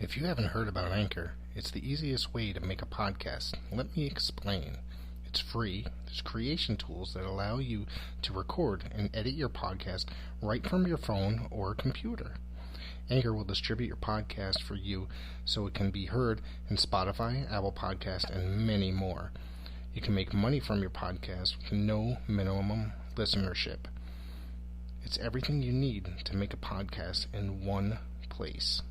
If you haven't heard about Anchor, it's the easiest way to make a podcast. Let me explain. It's free. There's creation tools that allow you to record and edit your podcast right from your phone or computer. Anchor will distribute your podcast for you so it can be heard in Spotify, Apple Podcast, and many more. You can make money from your podcast with no minimum listenership. It's everything you need to make a podcast in one place.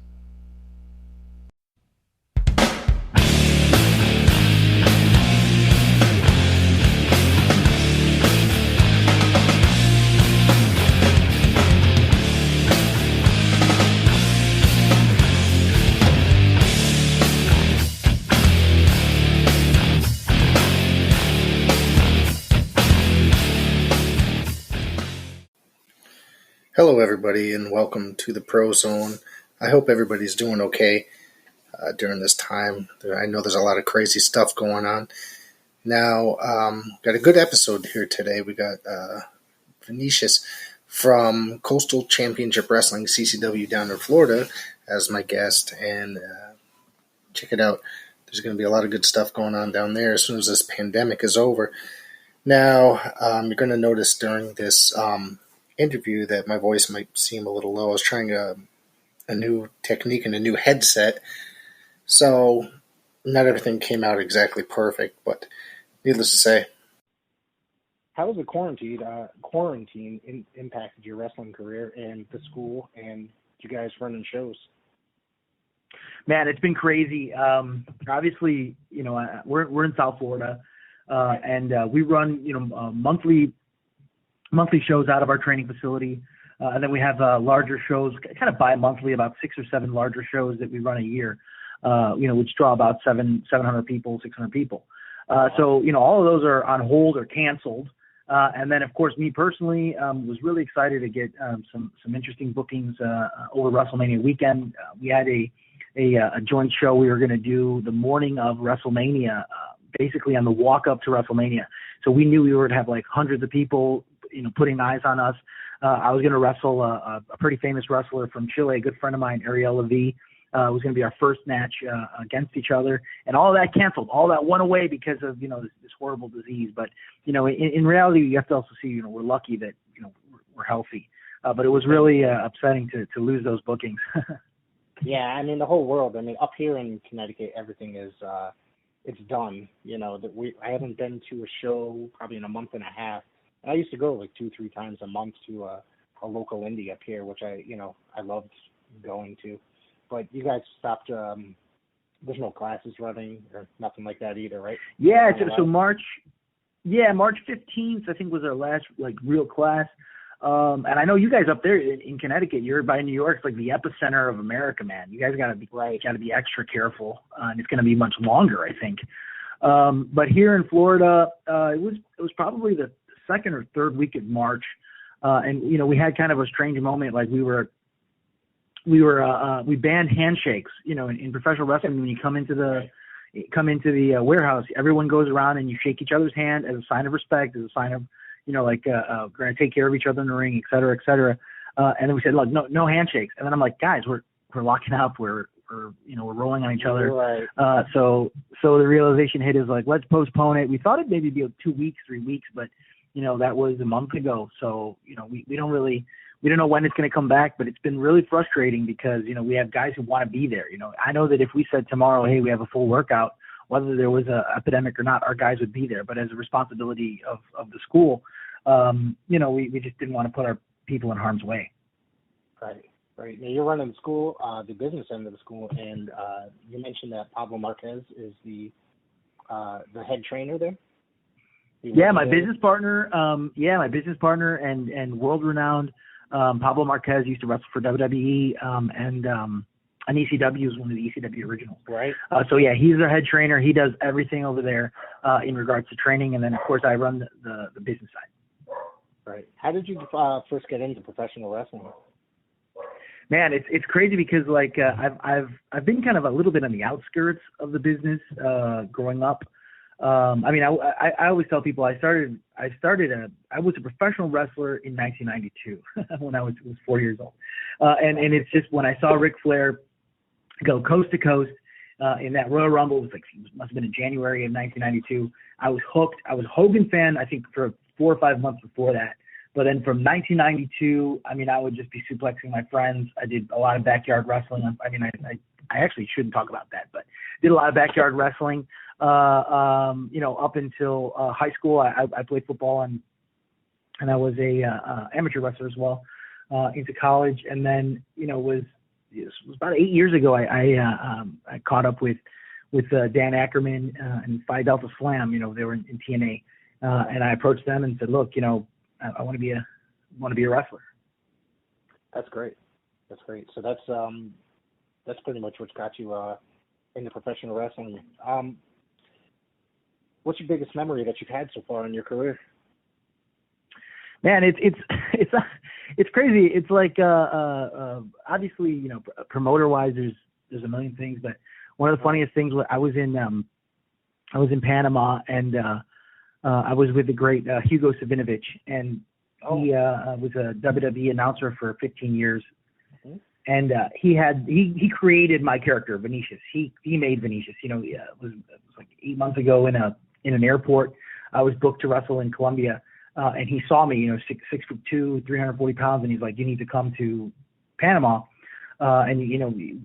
Hello everybody and welcome to the Pro Zone. I hope everybody's doing okay during this time. I know there's a lot of crazy stuff going on. Now, got a good episode here today. We got Vinicious from Coastal Championship Wrestling, CCW down in Florida, as my guest. And check it out. There's going to be a lot of good stuff going on down there as soon as this pandemic is over. Now, you're going to notice during this interview that my voice might seem a little low. I was trying a new technique and a new headset, so not everything came out exactly perfect, but needless to say. How has the quarantine impacted your wrestling career and the school and you guys running shows? Man, it's been crazy. Obviously, we're in South Florida, and we run monthly shows out of our training facility. And then we have larger shows, kind of bi-monthly, about 6 or 7 larger shows that we run a year, which draw about 700 people, 600 people. So, all of those are on hold or canceled. And then, of course, me personally was really excited to get some interesting bookings over WrestleMania weekend. We had a joint show we were going to do the morning of WrestleMania, basically on the walk up to WrestleMania. So we knew we were going to have like hundreds of people putting eyes on us. I was going to wrestle a pretty famous wrestler from Chile, a good friend of mine, Ariel Levy. It was going to be our first match against each other. And all of that canceled. All that went away because of, this horrible disease. But, in reality, you have to also see, we're lucky that, we're healthy. But it was really upsetting to lose those bookings. Yeah, the whole world. Up here in Connecticut, everything is it's done. I haven't been to a show probably in a month and a half. I used to go like 2-3 times a month to a local indie up here, which I loved going to. But you guys stopped. There's no classes running or nothing like that either, right? Yeah. So March 15th, I think, was our last real class. And I know you guys up there in Connecticut, you're by New York, it's like the epicenter of America, man. You guys gotta be extra careful, and it's gonna be much longer, I think. But here in Florida, it was probably the second or third week of March, and we had kind of a strange moment. Like we banned handshakes. In professional wrestling, when you come into the warehouse, everyone goes around and you shake each other's hand as a sign of respect, as a sign of we're going to take care of each other in the ring, et cetera, et cetera. And then we said, look, no handshakes. And then I'm like, guys, we're locking up. We're rolling on each other. Right. So the realization hit is like, let's postpone it. We thought it maybe be 2 weeks, 3 weeks, but that was a month ago. So, we don't know when it's going to come back, but it's been really frustrating because, we have guys who want to be there. I know that if we said tomorrow, hey, we have a full workout, whether there was an epidemic or not, our guys would be there. But as a responsibility of the school, we just didn't want to put our people in harm's way. Right. Now you're running the school, the business end of the school, and you mentioned that Pablo Marquez is the head trainer there. Yeah, my business partner. And world-renowned Pablo Marquez used to wrestle for WWE and ECW is one of the ECW originals. Right. So yeah, he's our head trainer. He does everything over there in regards to training, and then of course I run the business side. Right. How did you first get into professional wrestling? Man, it's crazy because I've been kind of a little bit on the outskirts of the business growing up. I always tell people I was a professional wrestler in 1992 when I was 4 years old. And it's just when I saw Ric Flair go coast to coast in that Royal Rumble. It was like, it must have been in January of 1992. I was hooked. I was a Hogan fan, I think, for 4 or 5 months before that. But then from 1992, I mean, I would just be suplexing my friends. I did a lot of backyard wrestling. I mean, I actually shouldn't talk about that, but did a lot of backyard wrestling, up until high school. I played football and I was a amateur wrestler as well into college. And then, it was about 8 years ago, I caught up with Dan Ackerman and Phi Delta Slam. They were in TNA. And I approached them and said, look, I want to be a wrestler. That's great. So that's pretty much what's got you into professional wrestling. What's your biggest memory that you've had so far in your career? Man, it's crazy. It's like obviously, promoter wise, there's a million things, but one of the funniest things was I was in Panama, and I was with the great Hugo Savinovich, and he was a WWE announcer for 15 years. Mm-hmm. And he created my character, Vinicious. He made Vinicious. It was like 8 months ago in an airport. I was booked to wrestle in Colombia, and he saw me, 6'2", 340 pounds, and he's like, you need to come to Panama. And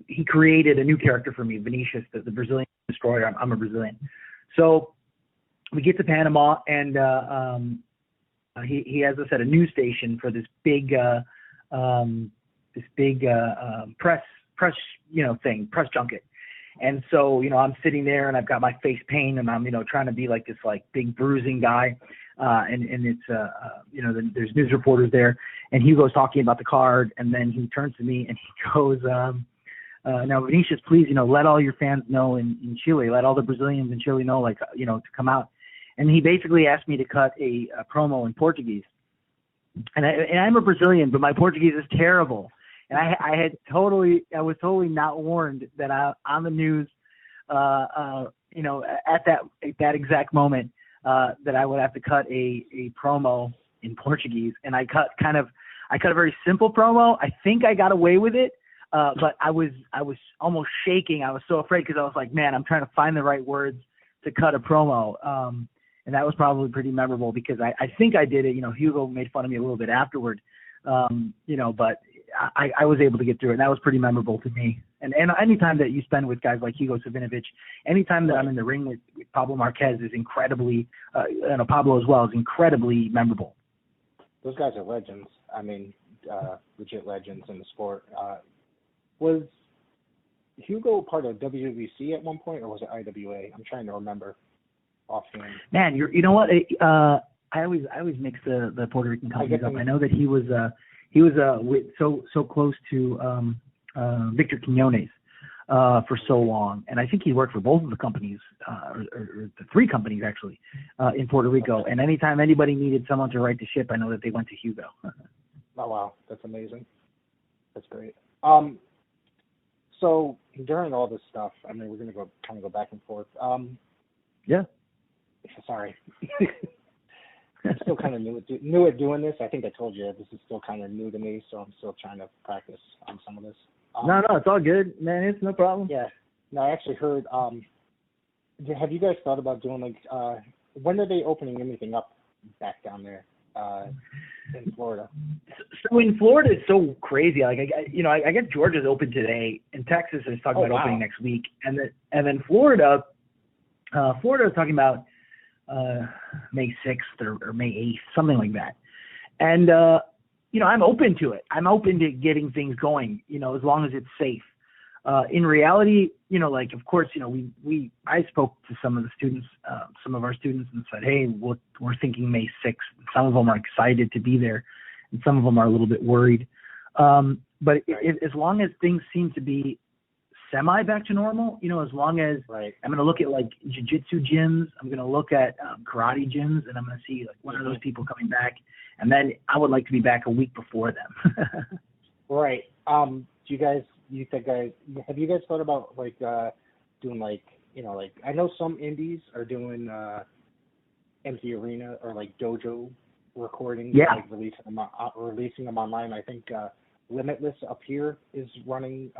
he created a new character for me, Vinicious, the Brazilian destroyer. I'm a Brazilian. So we get to Panama, and he has us at a news station for this big press thing, press junket. And so, I'm sitting there and I've got my face paint and I'm, trying to be like this like big bruising guy. And it's, there's news reporters there, and Hugo's talking about the card, and then he turns to me and he goes, now Vinicious, please, let all your fans know in Chile, let all the Brazilians in Chile know, to come out. And he basically asked me to cut a promo in Portuguese. And I'm a Brazilian, but my Portuguese is terrible. And I was totally not warned that on the news, at that exact moment, that I would have to cut a promo in Portuguese. And I cut a very simple promo. I think I got away with it. But I was almost shaking. I was so afraid because I was like, man, I'm trying to find the right words to cut a promo. And that was probably pretty memorable because I think I did it. Hugo made fun of me a little bit afterward, but I was able to get through it. And that was pretty memorable to me. And anytime that you spend with guys like Hugo Savinovich, anytime that I'm in the ring with Pablo Marquez is incredibly, Pablo as well, is incredibly memorable. Those guys are legends. I mean, legit legends in the sport. Was Hugo part of WWC at one point, or was it IWA? I'm trying to remember offhand. Man, you know what? I always mix the Puerto Rican companies up. I know that he was so close to Victor Quinones for so long, and I think he worked for both of the companies, or the three companies actually, in Puerto Rico. And anytime anybody needed someone to right the ship, I know that they went to Hugo. Oh wow, that's amazing. That's great. So during all this stuff, I mean, we're gonna go back and forth. Yeah. Sorry. I'm still kind of new at doing this. I think I told you this is still kind of new to me, so I'm still trying to practice on some of this. No, it's all good, man. It's no problem. Yeah. No, I actually heard. Have you guys thought about doing when are they opening anything up back down there in Florida? So in Florida, it's so crazy. Like I guess Georgia's open today, and Texas is talking about opening next week, and then Florida is talking about May 6th or May 8th, something like that. And I'm open to it. I'm open to getting things going, as long as it's safe. In reality, of course, I spoke to some of our students and said, hey, we're thinking May 6th. Some of them are excited to be there, and some of them are a little bit worried. But as long as things seem to be semi back to normal, as long as I'm going to look at jiu-jitsu gyms, I'm going to look at karate gyms, and I'm going to see when are those people coming back, and then I would like to be back a week before them. Right. Do you guys have you guys thought about doing I know some indies are doing empty arena or dojo recordings, releasing them online. I think Limitless up here is running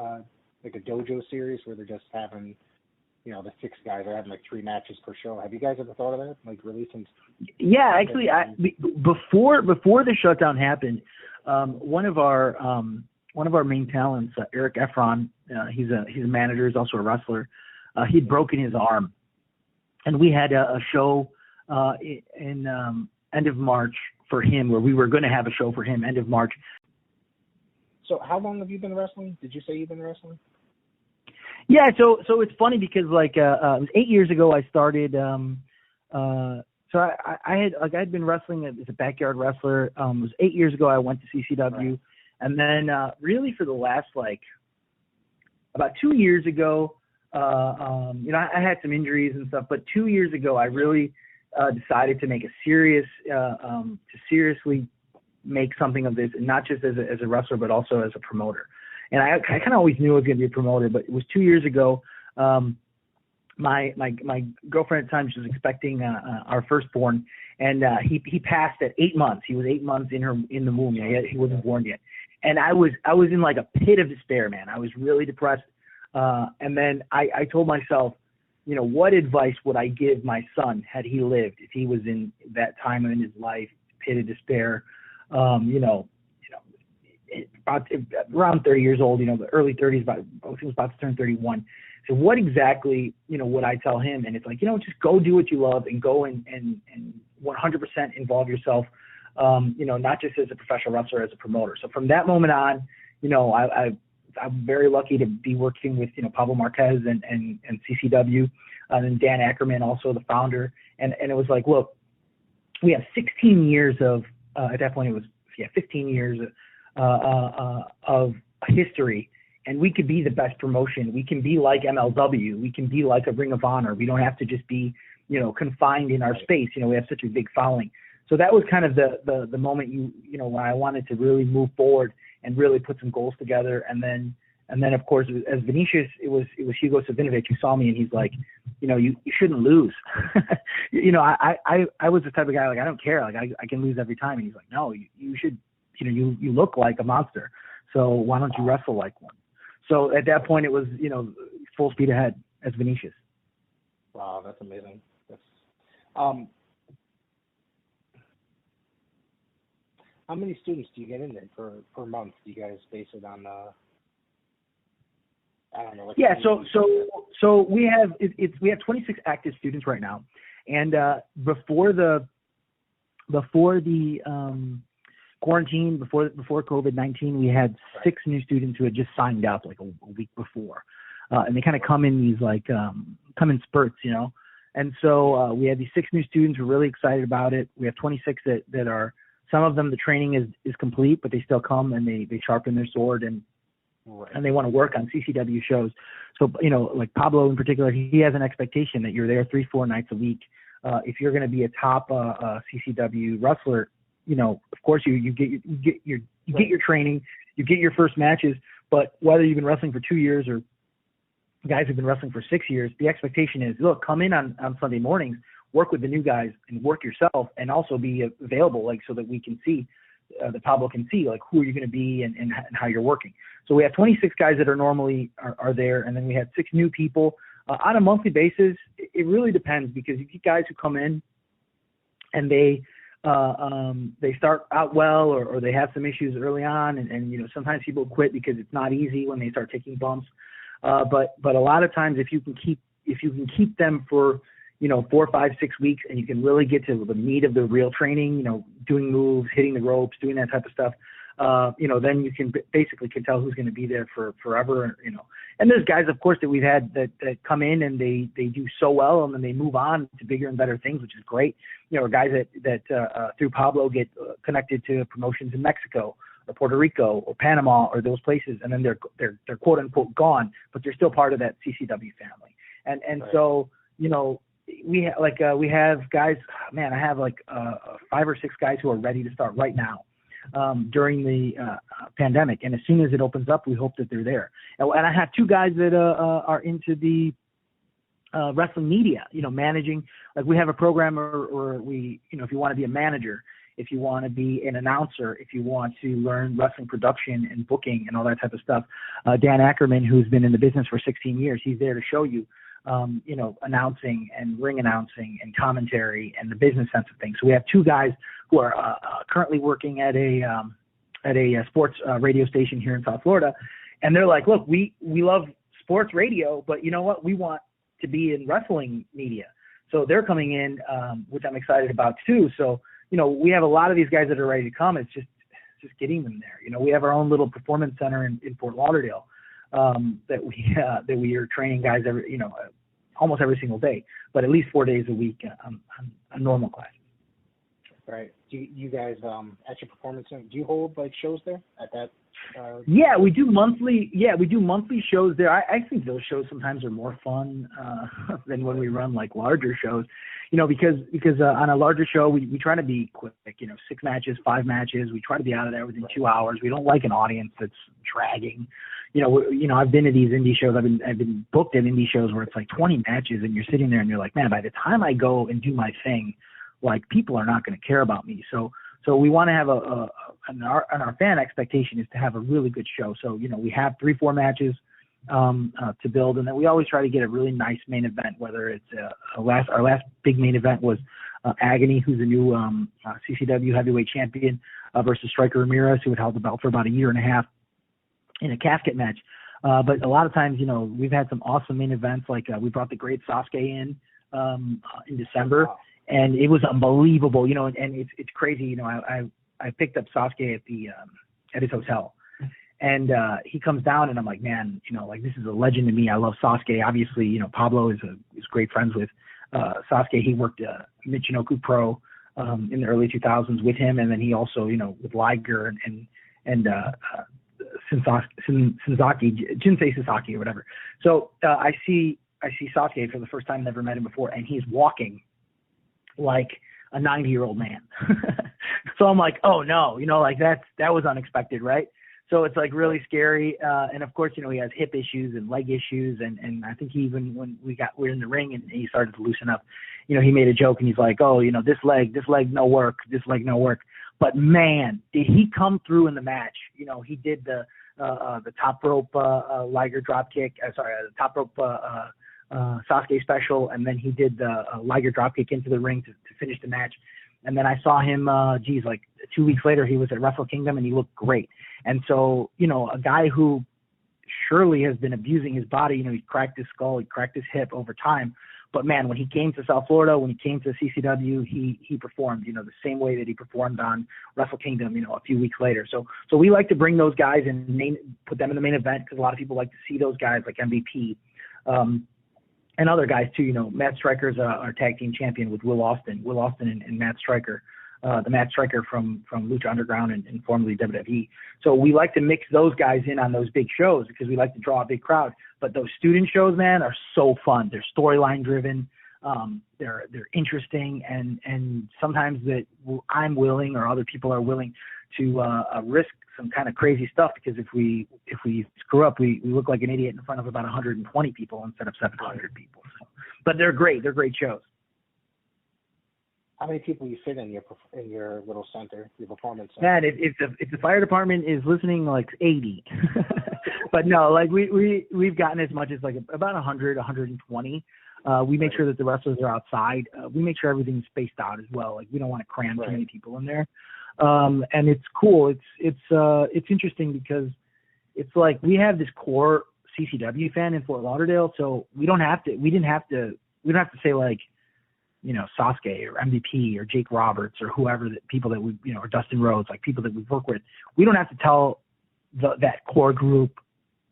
like a dojo series where they're just having, you know, the 6 guys are having like 3 matches per show. Have you guys ever thought of that? Like releasing? Yeah, actually, before the shutdown happened, one of our main talents, Eric Efron, he's a manager, he's also a wrestler. He'd broken his arm, and we had a show in end of March for him, where we were going to have a show for him end of March. So how long have you been wrestling? Did you say you've been wrestling? Yeah, so it's funny because like it was 8 years ago I started. So I'd been wrestling as a backyard wrestler. It was 8 years ago I went to CCW, right. And then really for the last like about 2 years ago, you know, I had some injuries and stuff, but 2 years ago I really decided to make a seriously make something of this, and not just as a wrestler, but also as a promoter. And I kind of always knew I was going to be a promoter, but it was 2 years ago. My girlfriend at the time, she was expecting our firstborn, and he passed at 8 months. He was 8 months in the womb. He wasn't born yet, and I was in like a pit of despair, man. I was really depressed, and then I told myself, you know, what advice would I give my son had he lived, if he was in that time in his life, pit of despair, you know, about around 30 years old, you know, the early 30s, I think he was about to turn 31. So what exactly, you know, would I tell him? And it's like, you know, just go do what you love and go and 100% involve yourself, you know, not just as a professional wrestler, as a promoter. So from that moment on, you know, I'm very lucky to be working with, you know, Pablo Marquez and CCW, and Dan Ackerman, also the founder. And it was like, look, we have 16 years of, at that point it was, 15 years of history, and we could be the best promotion. We can be like MLW. We can be like a Ring of Honor. We don't have to just be, you know, confined in our space. You know, we have such a big following. So that was kind of the moment you know, when I wanted to really move forward and really put some goals together. And then of course, as Vinicious, it was Hugo Savinovich who saw me, and he's like, you know, you shouldn't lose. You know, I was the type of guy, like, I don't care. Like I can lose every time. And he's like, no, you should, you know, you look like a monster. So why don't you wrestle like one? So at that point it was, you know, full speed ahead as Vinicious. Wow, that's amazing. That's how many students do you get in there per month? Do you guys base it on I don't know. Like, yeah, so we have we have 26 active students right now, and before the quarantine, before COVID-19, we had 6 new students who had just signed up like a week before, and they kind of come in these like come in spurts, you know. And so we had these 6 new students. We're really excited about it. We have 26 that are, some of them the training is complete, but they still come and they sharpen their sword and they want to work on CCW shows. So, you know, like Pablo in particular, he has an expectation that you're there 3-4 nights a week. If you're going to be a top CCW wrestler, you know, of course you get your training, you get your first matches, but whether you've been wrestling for 2 years or guys who've been wrestling for 6 years, the expectation is, look, come in on Sunday mornings, work with the new guys and work yourself, and also be available, like, so that we can see, that Pablo can see, like, who are you going to be and how you're working. So we have 26 guys that are normally are there, and then we have 6 new people on a monthly basis. It really depends, because you get guys who come in and they start out well, or they have some issues early on, and you know, sometimes people quit because it's not easy when they start taking bumps. But a lot of times, if you can keep them for, you know, 4, 5, 6 weeks, and you can really get to the meat of the real training, you know, doing moves, hitting the ropes, doing that type of stuff, you know, then you can basically tell who's going to be there for forever, you know. And there's guys, of course, that we've had that come in and they do so well, and then they move on to bigger and better things, which is great. You know, or guys that through Pablo get connected to promotions in Mexico or Puerto Rico or Panama or those places, and then they're quote unquote gone, but they're still part of that CCW family. And right. So, you know, we have guys, man, I have like 5 or 6 guys who are ready to start right now during the pandemic. And as soon as it opens up, we hope that they're there. And I have 2 guys that are into the wrestling media, you know, managing. Like, we have a program or we, you know, if you want to be a manager if you want to be an announcer, if you want to learn wrestling production and booking and all that type of stuff. Dan Ackerman, who's been in the business for 16 years, he's there to show you, announcing and ring announcing and commentary and the business sense of things. So we have two guys who are currently working at a sports radio station here in South Florida, and they're like, look, we love sports radio, but you know what? We want to be in wrestling media. So they're coming in, which I'm excited about too. So, we have a lot of these guys that are ready to come. It's just getting them there. We have our own little performance center in Fort Lauderdale that we are training guys almost every single day, but at least 4 days a week on normal classes. Right. Do you guys at your performance center, do you hold like shows there at that? Yeah, we do monthly. Yeah, we do monthly shows there. I think those shows sometimes are more fun than when we run like larger shows, because on a larger show we try to be quick, 6 matches, 5 matches. We try to be out of there within 2 hours. We don't like an audience that's dragging. I've been to these indie shows. I've been booked at indie shows where it's like 20 matches, and you're sitting there and you're like, man, by the time I go and do my thing, like people are not going to care about me. So we want to have and our fan expectation is to have a really good show. So, we have 3-4 matches to build, and then we always try to get a really nice main event, whether it's our last big main event was Agony, who's a new CCW heavyweight champion, versus Striker Ramirez, who had held the belt for about a year and a half in a casket match. But a lot of times, we've had some awesome main events, like we brought the great Sasuke in December. And it was unbelievable, and it's crazy. I picked up Sasuke at his hotel, and he comes down, and I'm like, man, this is a legend to me. I love Sasuke. Obviously, Pablo is great friends with Sasuke. He worked Michinoku Pro in the early 2000s with him, and then he also, with Liger and Jinsei Sasaki or whatever. So I see Sasuke for the first time. Never met him before, and he's walking like a 90-year-old man. So I'm like, oh no, that was unexpected, right? So it's like really scary. And of course, he has hip issues and leg issues. And I think even when we're in the ring and he started to loosen up, he made a joke and he's like, oh, this leg, no work. But man, did he come through in the match. He did the top rope Liger drop kick. The top rope Sasuke special, and then he did the Liger dropkick into the ring to finish the match. And then I saw him, like 2 weeks later, he was at Wrestle Kingdom, and he looked great. And so, a guy who surely has been abusing his body, he cracked his skull, he cracked his hip over time. But man, when he came to South Florida, when he came to CCW, he performed, the same way that he performed on Wrestle Kingdom, a few weeks later. So we like to bring those guys and put them in the main event, because a lot of people like to see those guys like MVP. And other guys too, Matt Striker's our tag team champion with Will Austin and Matt Striker, the Matt Striker from Lucha Underground and formerly WWE. So we like to mix those guys in on those big shows because we like to draw a big crowd. But those student shows, man, are so fun. They're storyline driven. They're interesting, and sometimes that I'm willing or other people are willing to risk some kind of crazy stuff, because if we screw up, we look like an idiot in front of about 120 people instead of 700 people. So, but they're great. They're great shows. How many people you fit in your little center, your performance center? Man, if the fire department is listening, like 80. But no, like we've gotten as much as like about 100, 120. We make sure that the wrestlers are outside. We make sure everything's spaced out as well. Like we don't want to cram too many people in there. And it's cool. It's interesting because it's like we have this core CCW fan in Fort Lauderdale, so we didn't have to say like, Sasuke or MVP or Jake Roberts or whoever, that people that we, or Dustin Rhodes, like people that we've worked with. We don't have to tell that core group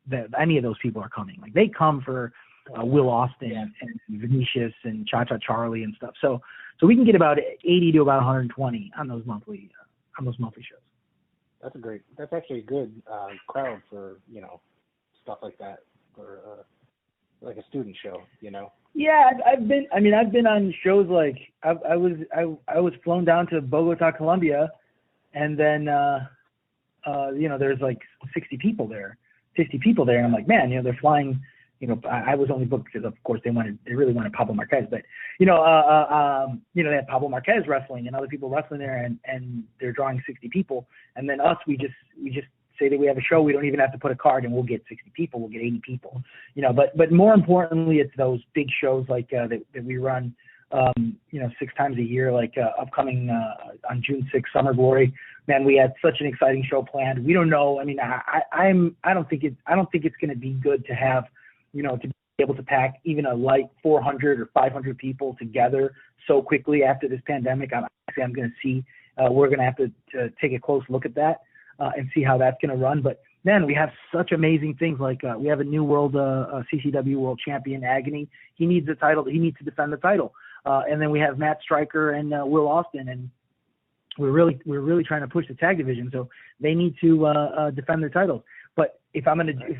that any of those people are coming. Like they come for Will Austin and Vinicious and Cha-Cha Charlie and stuff. So we can get about 80 to about 120 on those monthly shows. That's actually a good crowd for, stuff like that, for like a student show, Yeah, I've been on shows like I was flown down to Bogota, Colombia, and then there's like 60 people there, 50 people there, and I'm like, man, they're flying, I was only booked because, of course, they really wanted Pablo Marquez, but they had Pablo Marquez wrestling and other people wrestling there, and they're drawing 60 people, and then us, we just say that we have a show, we don't even have to put a card, and we'll get 60 people, we'll get 80 people, but more importantly, it's those big shows like that we run, 6 times a year, like upcoming on June 6th, Summer Glory. Man, we had such an exciting show planned. We don't know. I mean, I don't think it's going to be good to have, to be able to pack even a light 400 or 500 people together so quickly after this pandemic. I'm going to see. We're going to have to take a close look at that and see how that's going to run. But man, we have such amazing things. Like we have a new world CCW world champion, Agony. He needs the title. He needs to defend the title. And then we have Matt Stryker and Will Austin, and we're really trying to push the tag division, so they need to defend their titles. But if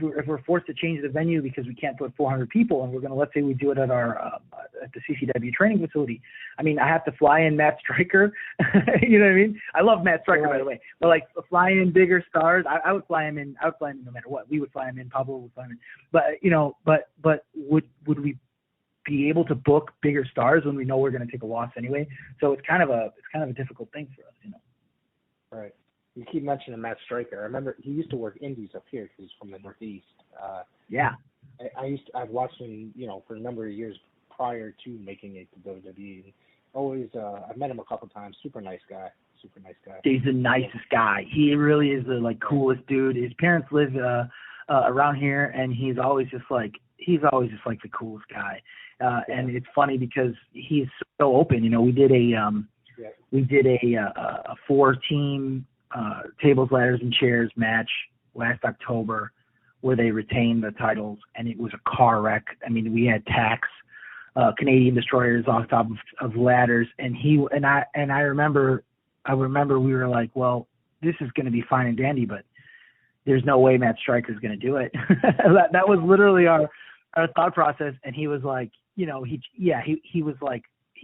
we're forced to change the venue because we can't put 400 people, and we're going to, let's say we do it at our at the CCW training facility, I mean, I have to fly in Matt Stryker. You know what I mean? I love Matt Stryker, by the way, but like flying in bigger stars, I would fly him in. I would fly him in no matter what. We would fly him in. Pablo would fly him in. But but would we be able to book bigger stars when we know we're going to take a loss anyway? So it's kind of a difficult thing for us, Right. You keep mentioning Matt Stryker. I remember he used to work indies up here because he's from the Northeast. Yeah. I've watched him, for a number of years prior to making it to WWE. Always, I've met him a couple times. Super nice guy. He's the nicest guy. He really is the coolest dude. His parents live around here, and he's always just like the coolest guy. And it's funny because he's so open. We did a 4-team tables, ladders, and chairs match last October where they retained the titles, and it was a car wreck. I mean, we had tacks, Canadian destroyers off top of ladders, and I remember we were like, well, this is going to be fine and dandy, but there's no way Matt Stryker is going to do it. That was literally our thought process, and he was like, he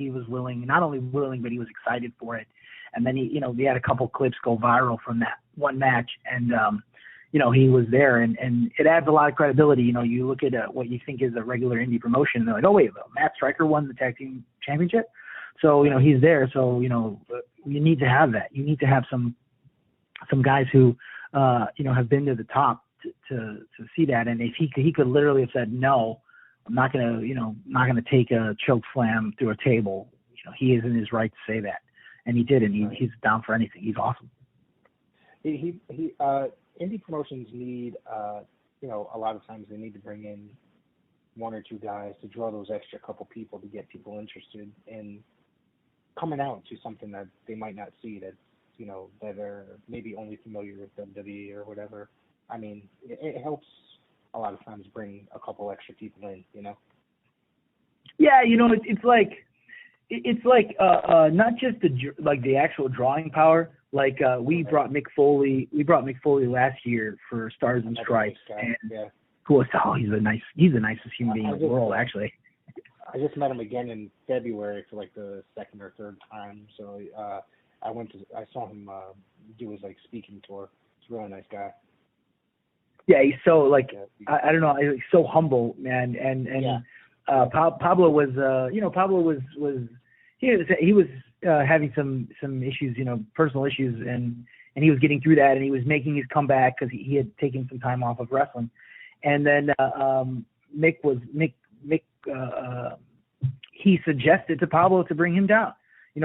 was willing, not only willing, but he was excited for it. And then we had a couple clips go viral from that one match, and he was there, and it adds a lot of credibility. You look at what you think is a regular indie promotion, and they're like, oh wait, Matt Stryker won the tag team championship, so he's there. So you need to have that. You need to have some guys who have been to the top to see that. And if he could literally have said, no, I'm not gonna take a choke slam through a table. He is in his right to say that, and he did, and he's down for anything. He's awesome. Indie promotions need, a lot of times they need to bring in 1 or 2 guys to draw those extra couple people to get people interested in coming out to something that they might not see, that that are maybe only familiar with WWE or whatever. I mean, it helps a lot of times bring a couple extra people in, Yeah, it's like not just the actual drawing power. Like we brought Mick Foley last year for Stars and Stripes, and cool. Oh, he's the nicest human being in the world, actually. I just met him again in February for like the 2nd or 3rd time. So I saw him do his speaking tour. He's a really nice guy. Yeah, he's so I don't know, he's so humble, man. And Pablo was he was having some issues, personal issues, and he was getting through that, and he was making his comeback because he had taken some time off of wrestling. And then Mick he suggested to Pablo to bring him down, he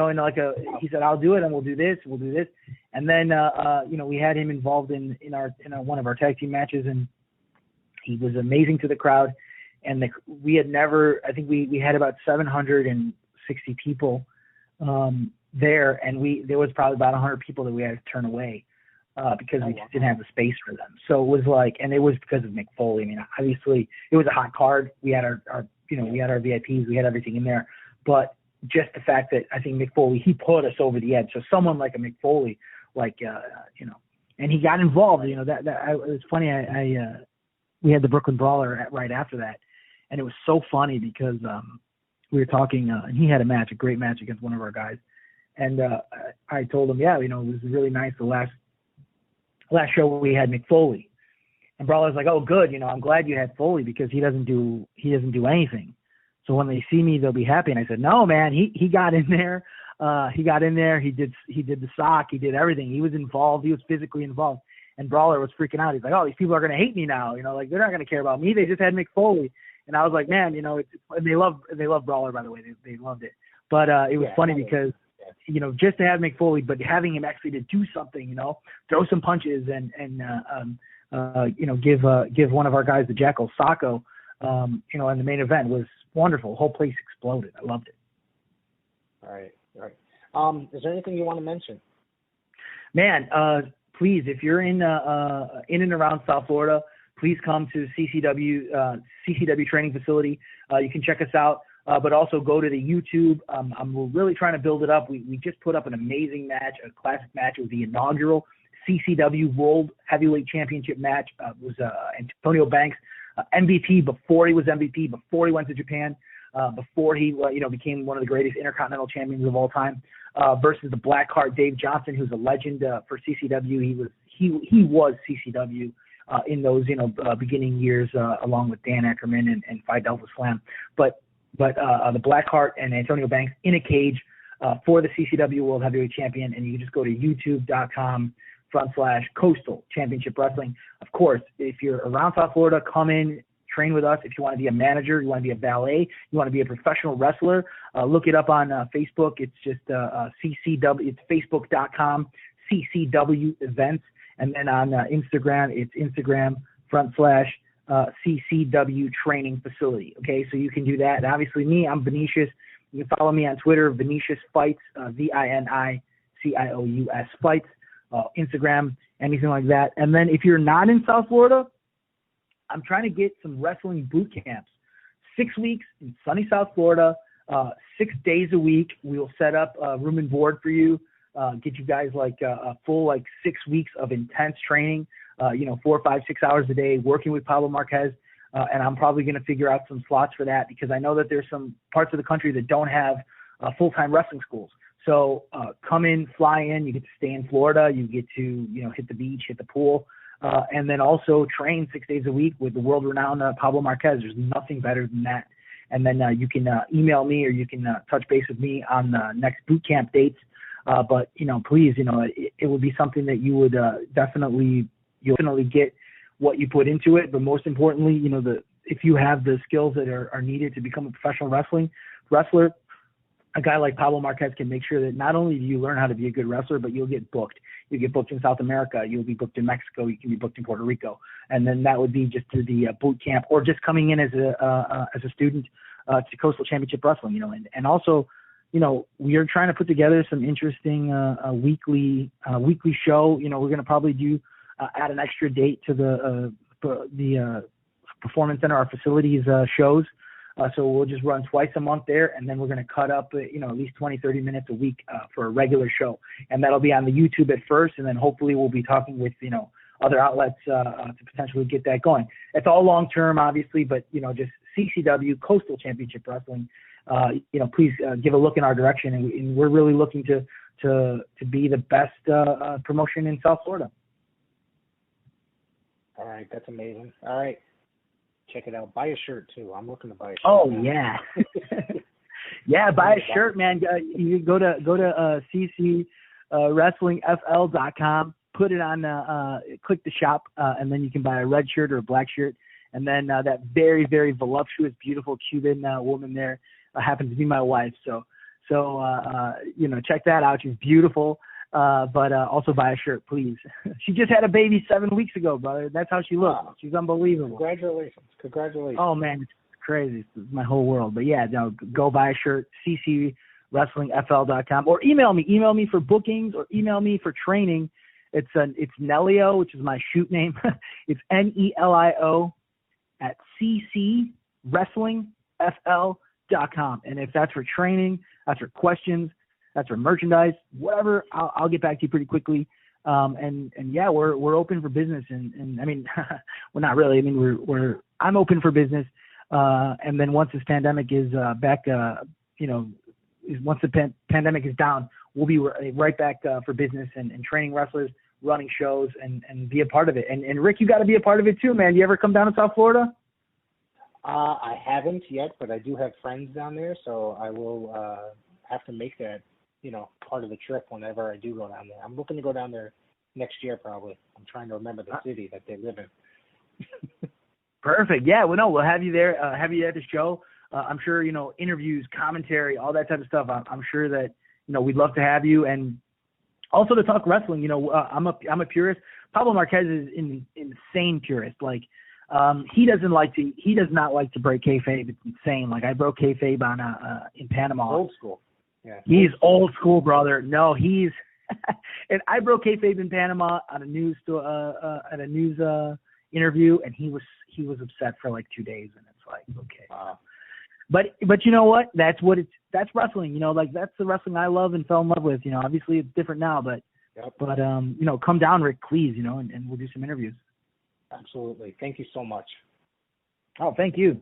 said, I'll do it, and we'll do this. And then, we had him involved in one of our tag team matches, and he was amazing to the crowd. And we had never, I think we had about 760 people there, and there was probably about 100 people that we had to turn away because we just didn't have the space for them. So it was and it was because of Mick Foley. I mean, obviously it was a hot card. We had our we had our VIPs, we had everything in there, but just the fact that I think Mick Foley, he put us over the edge. So someone like a Mick Foley, and he got involved. It's funny. We had the Brooklyn Brawler right after that, and it was so funny because we were talking, and he had a great match against one of our guys, and I told him, it was really nice the last show we had Mick Foley, And Brawler's like, oh, good, I'm glad you had Foley because he doesn't do anything. So when they see me, they'll be happy. And I said, no, man, he got in there. He got in there. He did the sock. He did everything. He was involved. He was physically involved. And Brawler was freaking out. He's like, oh, these people are going to hate me now. Like they're not going to care about me. They just had Mick Foley. And I was like, man, and they love Brawler, by the way. They loved it. But it was funny because, just to have Mick Foley, but having him actually to do something, throw some punches and give one of our guys, the Jackal, Sacco, in the main event was wonderful. The whole place exploded. I loved it. All right. Is there anything you want to mention? Man, please, if you're in and around South Florida, please come to CCW training facility. You can check us out, but also go to the YouTube. We're really trying to build it up. We just put up an amazing match, a classic match. It was the inaugural CCW World Heavyweight Championship match. It was Antonio Banks, MVP before he was MVP, before he went to Japan, before he became one of the greatest Intercontinental champions of all time, versus the Blackheart Dave Johnson, who's a legend for CCW. He was CCW in those beginning years, along with Dan Ackerman and Phi Delta Slam. But the Blackheart and Antonio Banks in a cage for the CCW World Heavyweight Champion, and you can just go to youtube.com/Coastal Championship Wrestling. Of course, if you're around South Florida, come in, train with us. If you want to be a manager, you want to be a valet, you want to be a professional wrestler, look it up on Facebook. It's just CCW. It's facebook.com CCW events. And then on Instagram, it's Instagram/CCW training facility. Okay, so you can do that. And obviously me, I'm Vinicious. You can follow me on Twitter, Vinicious Fights, VINICIOUS Fights, Instagram, anything like that. And then if you're not in South Florida, I'm trying to get some wrestling boot camps. 6 weeks in sunny South Florida, 6 days a week. We will set up room and board for you. Get you guys a full 6 weeks of intense training, 4, 5, 6 hours a day, working with Pablo Marquez. And I'm probably going to figure out some slots for that because I know that there's some parts of the country that don't have full-time wrestling schools. So come in, fly in, you get to stay in Florida, you get to, hit the beach, hit the pool, and then also train 6 days a week with the world-renowned Pablo Marquez. There's nothing better than that. And then you can email me or you can touch base with me on the next boot camp dates. But, please, it would be something that you would definitely get what you put into it. But most importantly, if you have the skills that are needed to become a professional wrestler, a guy like Pablo Marquez can make sure that not only do you learn how to be a good wrestler, but you'll get booked. You'll get booked in South America. You'll be booked in Mexico. You can be booked in Puerto Rico. And then that would be just through the boot camp or just coming in as a student to Coastal Championship Wrestling, and also, we are trying to put together some interesting weekly show. We're going to probably do add an extra date to the Performance Center, our facilities shows. So we'll just run twice a month there, and then we're going to cut up, at least 20, 30 minutes a week for a regular show. And that'll be on the YouTube at first, and then hopefully we'll be talking with, other outlets to potentially get that going. It's all long-term, obviously, but, just CCW, Coastal Championship Wrestling, please give a look in our direction. And we're really looking to be the best promotion in South Florida. All right. That's amazing. All right. Check it out. Buy a shirt too. I'm looking to buy a shirt. Oh, yeah. Yeah. Buy a shirt, man. You go to CCWrestlingFL.com, put it on, click the shop, and then you can buy a red shirt or a black shirt. And then that very, very voluptuous, beautiful Cuban woman there happens to be my wife. So check that out. She's beautiful. But also buy a shirt, please. She just had a baby 7 weeks ago, brother. That's how she looks. She's unbelievable. Congratulations. Oh, man, it's crazy. It's my whole world. But, yeah, go buy a shirt, CCWrestlingFL.com. Or email me. Email me for bookings or email me for training. It's Nelio, which is my shoot name. It's NELIO at CCWrestlingFL.com. And if that's for training, that's for questions, that's for merchandise, whatever, I'll get back to you pretty quickly. And yeah, we're open for business. And I mean, well, not really. I mean, I'm open for business. And then once this pandemic is back, once the pandemic is down, we'll be right back for business and training wrestlers, running shows and be a part of it. And Rick, you got to be a part of it too, man. You ever come down to South Florida? I haven't yet, but I do have friends down there, so I will have to make that, part of the trip whenever I do go down there. I'm looking to go down there next year probably. I'm trying to remember the city that they live in. Perfect. Yeah, well, no, we'll have you there, have you at the show. I'm sure, interviews, commentary, all that type of stuff. I'm sure that, we'd love to have you. And also to talk wrestling, I'm a purist. Pablo Marquez is an insane purist. Like, he does not like to break kayfabe. It's insane. Like, I broke kayfabe on in Panama. Old school. Yeah. He's old school, brother. No, he's and I broke kayfabe in Panama on a news interview, and he was upset for like 2 days, and it's like, okay. Wow. But you know what? That's wrestling. Like, that's the wrestling I love and fell in love with. Obviously it's different now, but yep. Come down, Rick, please. And we'll do some interviews. Absolutely. Thank you so much. Oh, thank you.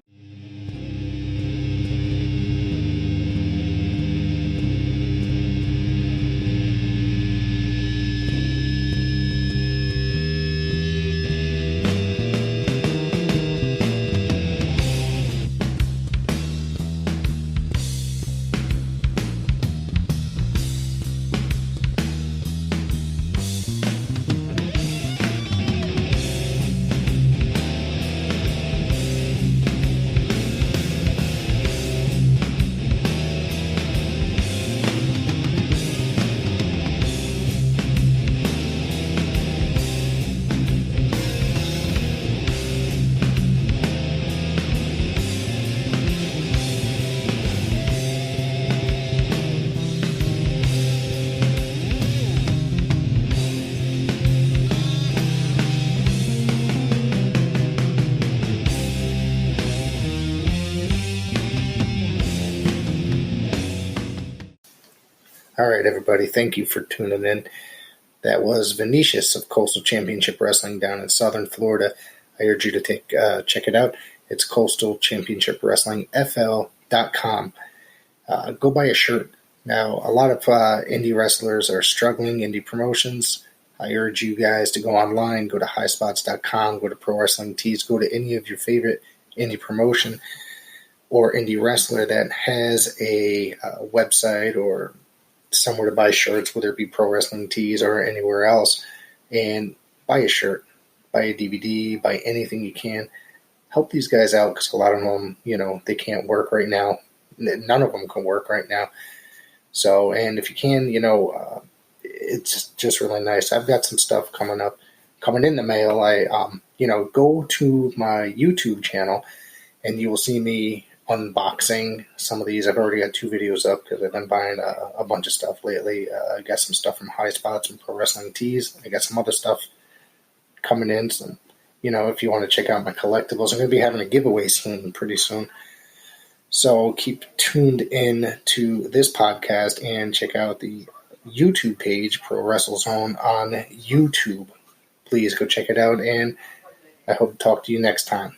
All right, everybody. Thank you for tuning in. That was Vinicious of Coastal Championship Wrestling down in Southern Florida. I urge you to check it out. It's Coastal Championship Wrestling FL.com. Go buy a shirt. Now, a lot of indie wrestlers are struggling, indie promotions. I urge you guys to go online, go to highspots.com, go to Pro Wrestling Tees, go to any of your favorite indie promotion or indie wrestler that has a website or somewhere to buy shirts, whether it be Pro Wrestling Tees or anywhere else, and buy a shirt, buy a DVD, buy anything you can. Help these guys out, because a lot of them, they can't work right now. None of them can work right now. So, and if you can, it's just really nice. I've got some stuff coming in the mail. I, go to my YouTube channel and you will see me unboxing some of these. I've already got 2 videos up because I've been buying a bunch of stuff lately. I got some stuff from High Spots and Pro Wrestling Tees. I got some other stuff coming in. So, if you want to check out my collectibles, I'm going to be having a giveaway pretty soon. So keep tuned in to this podcast and check out the YouTube page, Pro Wrestle Zone, on YouTube. Please go check it out, and I hope to talk to you next time.